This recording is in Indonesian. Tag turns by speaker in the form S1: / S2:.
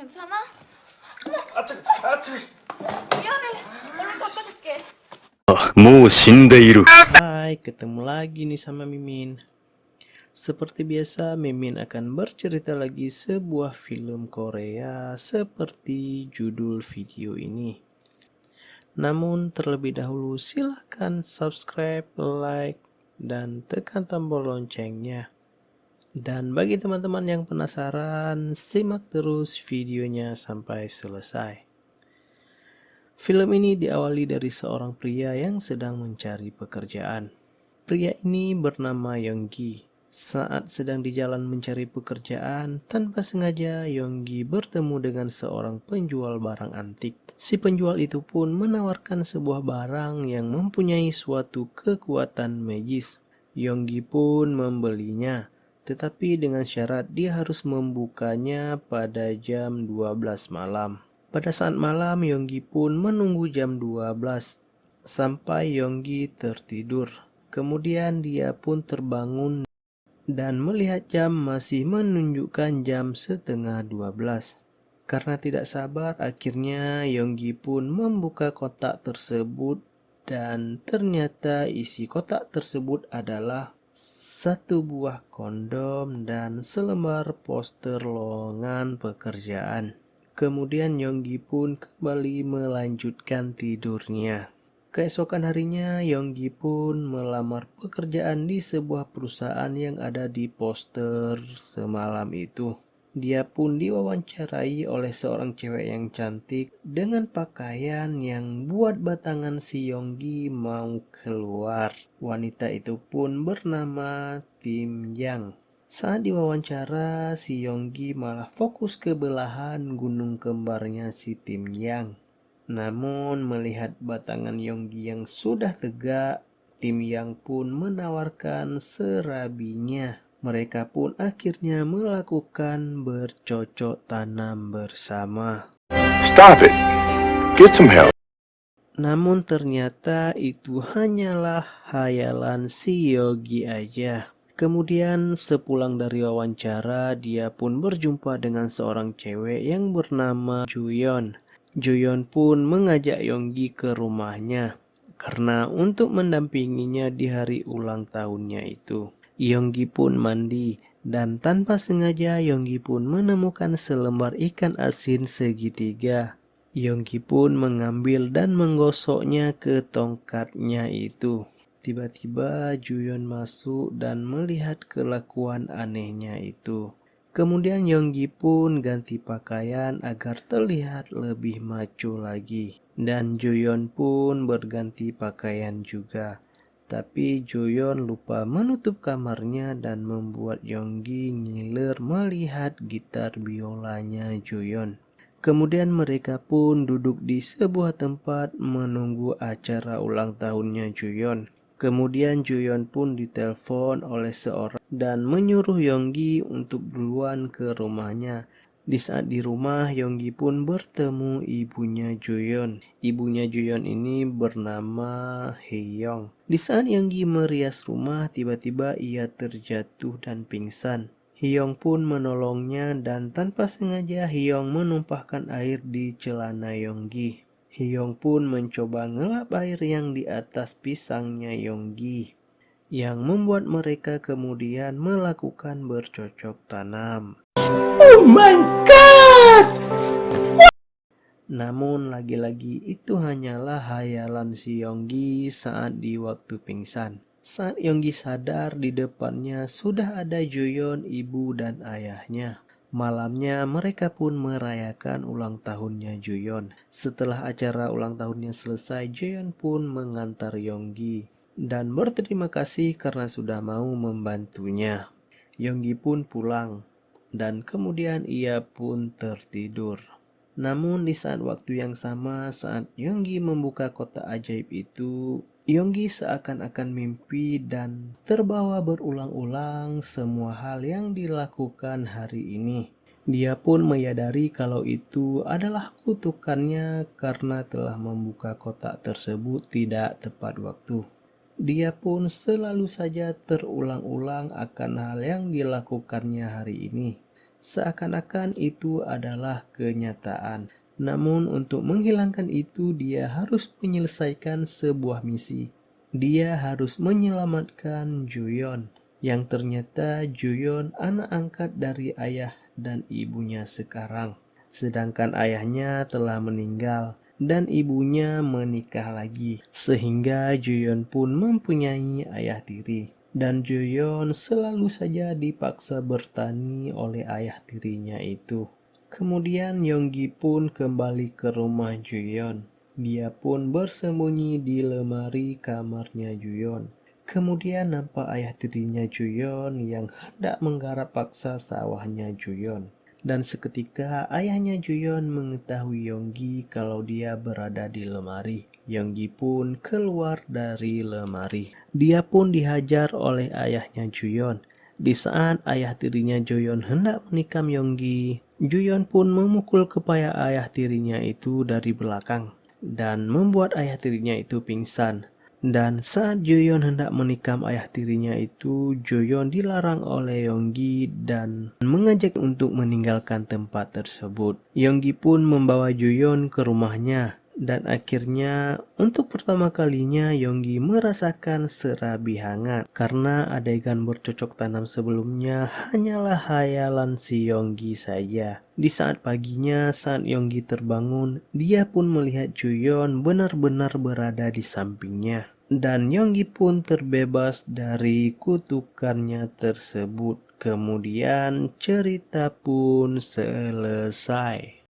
S1: 괜찮아?
S2: 아차, 아차.
S1: 미안해. 얼른 닦아줄게.
S3: もう死んでいる。
S4: Hai, ketemu lagi nih sama Mimin. Seperti biasa, Mimin akan bercerita lagi sebuah film Korea seperti judul video ini. Namun terlebih dahulu silahkan subscribe, like, dan tekan tombol loncengnya. Dan bagi teman-teman yang penasaran, simak terus videonya sampai selesai. Film ini diawali dari seorang pria yang sedang mencari pekerjaan. Pria ini bernama Yonggi. Saat sedang di jalan mencari pekerjaan, tanpa sengaja Yonggi bertemu dengan seorang penjual barang antik. Si penjual itu pun menawarkan sebuah barang yang mempunyai suatu kekuatan magis. Yonggi pun membelinya, tetapi dengan syarat dia harus membukanya pada jam 12 malam. Pada saat malam, Yonggi pun menunggu jam 12 sampai Yonggi tertidur. Kemudian dia pun terbangun dan melihat jam masih menunjukkan jam setengah 12. Karena tidak sabar, akhirnya Yonggi pun membuka kotak tersebut dan ternyata isi kotak tersebut adalah satu buah kondom dan selembar poster lowongan pekerjaan. Kemudian Yonggi pun kembali melanjutkan tidurnya. Keesokan harinya, Yonggi pun melamar pekerjaan di sebuah perusahaan yang ada di poster semalam itu. Dia pun diwawancarai oleh seorang cewek yang cantik dengan pakaian yang buat batangan si Yonggi mau keluar. Wanita itu pun bernama Tim Yang. Saat diwawancara, si Yonggi malah fokus ke belahan gunung kembarnya si Tim Yang. Namun melihat batangan Yonggi yang sudah tegak, Tim Yang pun menawarkan serabinya. Mereka pun akhirnya melakukan bercocok tanam bersama.
S2: Stop it. Get some help.
S4: Namun ternyata itu hanyalah hayalan si Yogi aja. Kemudian sepulang dari wawancara, dia pun berjumpa dengan seorang cewek yang bernama Juyeon. Juyeon pun mengajak Yonggi ke rumahnya karena untuk mendampinginya di hari ulang tahunnya itu. Yonggi pun mandi dan tanpa sengaja Yonggi pun menemukan selembar ikan asin segitiga. Yonggi pun mengambil dan menggosoknya ke tongkatnya itu. Tiba-tiba Juyeon masuk dan melihat kelakuan anehnya itu. Kemudian Yonggi pun ganti pakaian agar terlihat lebih maco lagi. Dan Juyeon pun berganti pakaian juga. Tapi Juyeon lupa menutup kamarnya dan membuat Yonggi ngiler melihat gitar biolanya Juyeon. Kemudian mereka pun duduk di sebuah tempat menunggu acara ulang tahunnya Juyeon. Kemudian Juyeon pun ditelepon oleh seorang dan menyuruh Yonggi untuk duluan ke rumahnya. Di saat di rumah, Yonggi pun bertemu ibunya Juyeon. Ibunya Juyeon ini bernama Hyeong. Di saat Yonggi merias rumah, tiba-tiba ia terjatuh dan pingsan. Hyeong pun menolongnya dan tanpa sengaja Hyeong menumpahkan air di celana Yonggi. Hyeong pun mencoba ngelap air yang di atas pisangnya Yonggi, yang membuat mereka kemudian melakukan bercocok tanam.
S2: Oh my god!
S4: Namun lagi-lagi itu hanyalah hayalan si Yonggi saat di waktu pingsan. Saat Yonggi sadar, di depannya sudah ada Juyeon, ibu dan ayahnya. Malamnya mereka pun merayakan ulang tahunnya Juyeon. Setelah acara ulang tahunnya selesai, Juyeon pun mengantar Yonggi dan berterima kasih karena sudah mau membantunya. Yonggi pun pulang dan kemudian ia pun tertidur. Namun di saat waktu yang sama, saat Yonggi membuka kotak ajaib itu, Yonggi seakan-akan mimpi dan terbawa berulang-ulang semua hal yang dilakukan hari ini. Dia pun menyadari kalau itu adalah kutukannya karena telah membuka kotak tersebut tidak tepat waktu. Dia pun selalu saja terulang-ulang akan hal yang dilakukannya hari ini. seakan-akan itu adalah kenyataan. Namun untuk menghilangkan itu dia harus menyelesaikan sebuah misi. Dia harus menyelamatkan Juyeon, yang ternyata Juyeon anak angkat dari ayah dan ibunya sekarang. Sedangkan ayahnya telah meninggal dan ibunya menikah lagi, sehingga Juyeon pun mempunyai ayah tiri. Dan Juyeon selalu saja dipaksa bertani oleh ayah tirinya itu. Kemudian Yonggi pun kembali ke rumah Juyeon. Dia pun bersembunyi di lemari kamarnya Juyeon. Kemudian nampak ayah tirinya Juyeon yang hendak menggarap paksa sawahnya Juyeon. Dan seketika ayahnya Juyeon mengetahui Yonggi kalau dia berada di lemari. Yonggi pun keluar dari lemari. Dia pun dihajar oleh ayahnya Juyeon. Di saat ayah tirinya Juyeon hendak menikam Yonggi, Juyeon pun memukul kepala ayah tirinya itu dari belakang dan membuat ayah tirinya itu pingsan. Dan saat Juyeon hendak menikam ayah tirinya itu, Juyeon dilarang oleh Yonggi dan mengajak untuk meninggalkan tempat tersebut. Yonggi pun membawa Juyeon ke rumahnya. Dan akhirnya untuk pertama kalinya Yonggi merasakan serabi hangat karena adegan bercocok tanam sebelumnya hanyalah hayalan si Yonggi saja. Di saat paginya saat Yonggi terbangun, dia pun melihat Juyeon benar-benar berada di sampingnya. Dan Yonggi pun terbebas dari kutukannya tersebut. Kemudian cerita pun selesai.